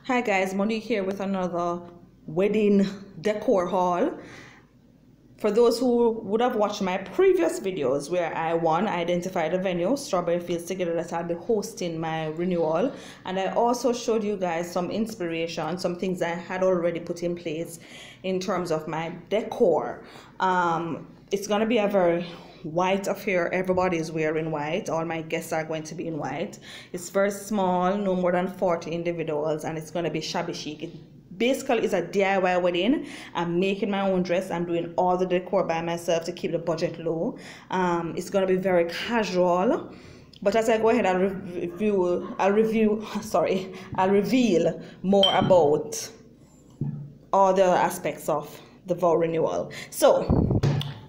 Hi guys, Monique here with another wedding decor haul. For those who would have watched my previous videos where I identified a venue, Strawberry Fields Together, that I'll be hosting my renewal, and I also showed you guys some inspiration, some things I had already put in place in terms of my decor. It's going to be a very white affair. Everybody is wearing white. All my guests are going to be in white. It's very small, no more than 40 individuals, and it's going to be shabby chic. It basically is a DIY wedding. I'm making my own dress. I'm doing all the decor by myself to keep the budget low. It's going to be very casual. But as I go ahead, I'll reveal more about all the aspects of the vow renewal. So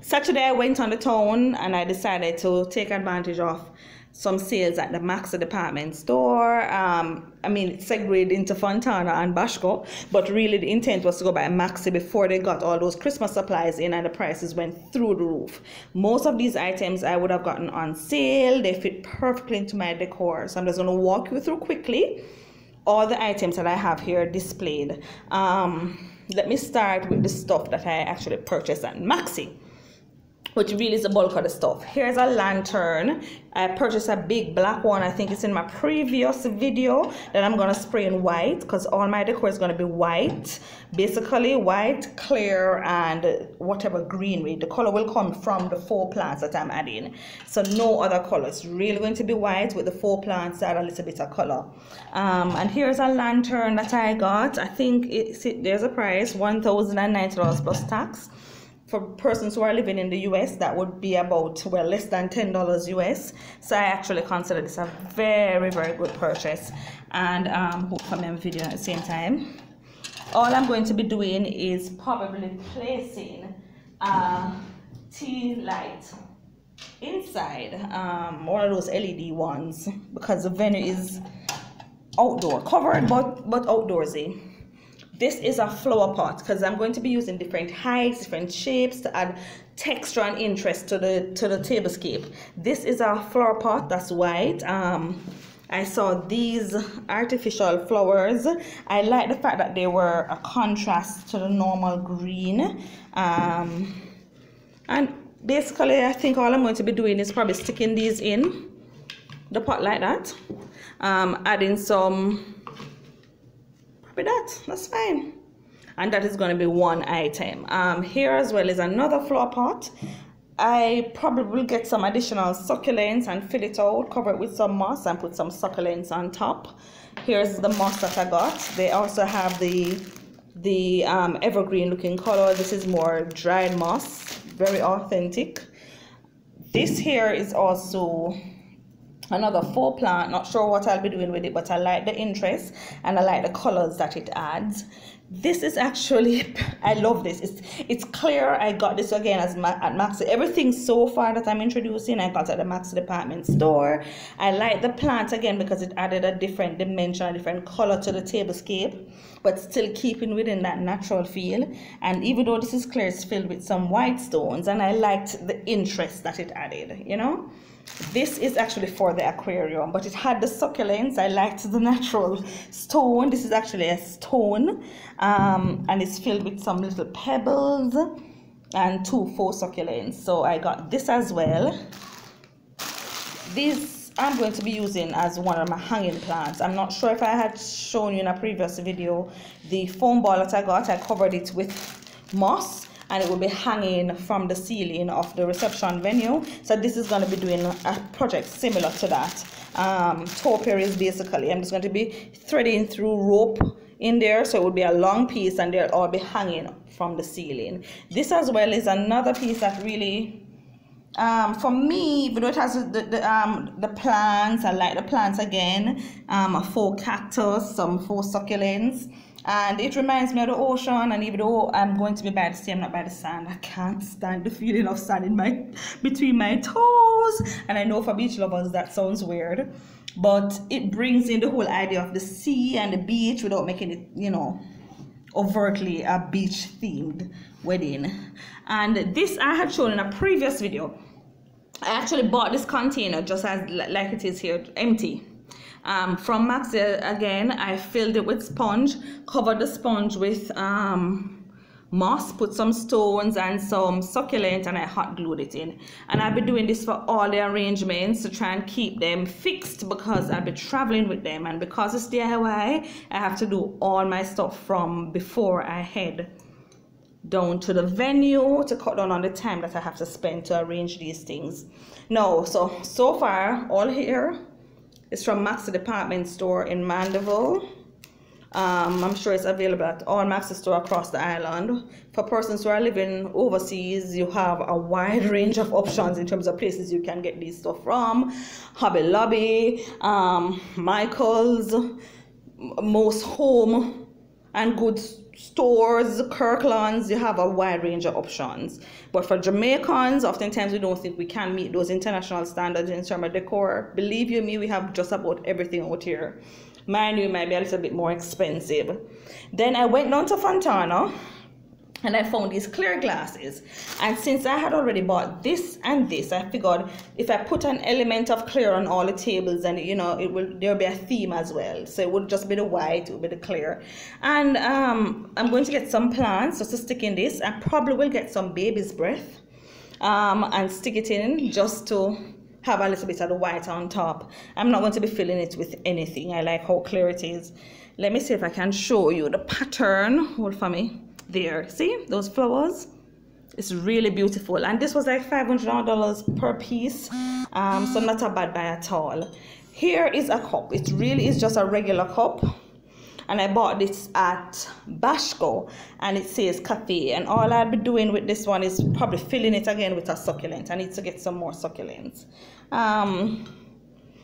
Saturday I went on the town and I decided to take advantage of some sales at the Maxi department store. I mean, it's segued into Fontana and Bashko, but really the intent was to go by Maxi before they got all those Christmas supplies in and the prices went through the roof. Most of these items I would have gotten on sale. They fit perfectly into my decor. So I'm just going to walk you through quickly all the items that I have here displayed. Let me start with the stuff that I actually purchased at Maxi, which really is the bulk of the stuff. Here's a lantern. I purchased a big black one. I think it's in my previous video that I'm gonna spray in white because all my decor is gonna be white. Basically white, clear, and whatever greenery. The color will come from the faux plants that I'm adding. So no other color. It's really going to be white with the faux plants that add a little bit of color. And here's a lantern that I got. I think there's a price, $1,090 plus tax. For persons who are living in the US, that would be about, well, less than $10 US. So I actually consider this a very, very good purchase. And hope I'm in video at the same time. All I'm going to be doing is probably placing a tea light inside one of those LED ones, because the venue is outdoor, covered but outdoorsy. This is a flower pot because I'm going to be using different heights, different shapes to add texture and interest to the tablescape. This is a flower pot that's white. I saw these artificial flowers. I like the fact that they were a contrast to the normal green. And basically I think all I'm going to be doing is probably sticking these in the pot like that. Adding some, that's fine, and that is going to be one item. Here as well is another flower pot. I probably will get some additional succulents and fill it out, cover it with some moss and put some succulents on top. Here's the moss that I got. They also have the evergreen looking color. This is more dried moss, very authentic. This here is also another faux plant. Not sure what I'll be doing with it, but I like the interest and I like the colors that it adds. This is actually, I love this. It's clear. I got this again at Maxi. Everything so far that I'm introducing I got at the Maxi department store. I like the plant again because it added a different dimension, a different color to the tablescape, but still keeping within that natural feel. And even though this is clear, it's filled with some white stones, and I liked the interest that it added, you know. This is actually for the aquarium, but it had the succulents. I liked the natural stone. This is actually a stone, and it's filled with some little pebbles and 2 faux succulents. So I got this as well. This I'm going to be using as one of my hanging plants. I'm not sure if I had shown you in a previous video the foam ball that I got. I covered it with moss, and it will be hanging from the ceiling of the reception venue. So this is going to be doing a project similar to that. Topiaries basically. I'm just going to be threading through rope in there, so it will be a long piece and they'll all be hanging from the ceiling. This as well is another piece that really, for me, even though it has the plants, I like the plants again, a faux cactus, some faux succulents. And it reminds me of the ocean, and even though I'm going to be by the sea, I'm not by the sand. I can't stand the feeling of sand between my toes. And I know for beach lovers that sounds weird, but it brings in the whole idea of the sea and the beach without making it, you know, overtly a beach themed wedding. And this I had shown in a previous video. I actually bought this container just as like it is here, empty. From Maxi, again, I filled it with sponge, covered the sponge with moss, put some stones and some succulent, and I hot glued it in. And I'll be doing this for all the arrangements to try and keep them fixed, because I'll be traveling with them, and because it's DIY, I have to do all my stuff from before I head down to the venue to cut down on the time that I have to spend to arrange these things. No, so far all here is from Maxi department store in Mandeville. I'm sure it's available at all Maxi store across the island. For persons who are living overseas, you have a wide range of options in terms of places you can get these stuff from. Hobby Lobby, Michael's, most home and goods stores, Kirkland's, you have a wide range of options. But for Jamaicans, oftentimes we don't think we can meet those international standards in terms of decor. Believe you me, we have just about everything out here. Mind you, it might be a little bit more expensive. Then I went down to Fontana and I found these clear glasses. And since I had already bought this and this, I figured if I put an element of clear on all the tables, and you know, there'll be a theme as well. So it would just be the white, it would be the clear. And I'm going to get some plants just to stick in this. I probably will get some baby's breath and stick it in just to have a little bit of the white on top. I'm not going to be filling it with anything. I like how clear it is. Let me see if I can show you the pattern. Hold for me. There, see those flowers? It's really beautiful, and this was like $500 per piece, so not a bad buy at all. Here is a cup. It really is just a regular cup, and I bought this at Bashco, and it says cafe, and all I'll be doing with this one is probably filling it again with a succulent. I need to get some more succulents.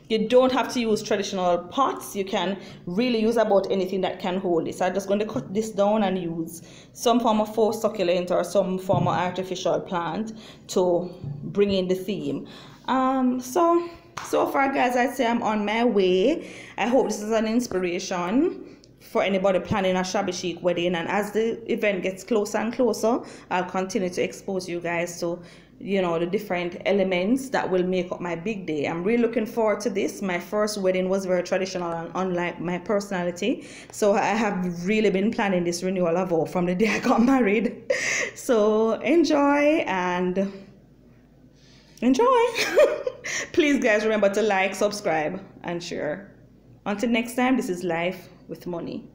You don't have to use traditional pots. You can really use about anything that can hold this. I'm just going to cut this down and use some form of faux succulent or some form of artificial plant to bring in the theme. So far, guys, I'd say I'm on my way. I hope this is an inspiration for anybody planning a shabby chic wedding. And as the event gets closer and closer, I'll continue to expose you guys to, you know, the different elements that will make up my big day. I'm really looking forward to this. My first wedding was very traditional and unlike my personality, so I have really been planning this renewal of vow from the day I got married. So enjoy. Please guys, remember to like, subscribe and share. Until next time, this is Life with Money.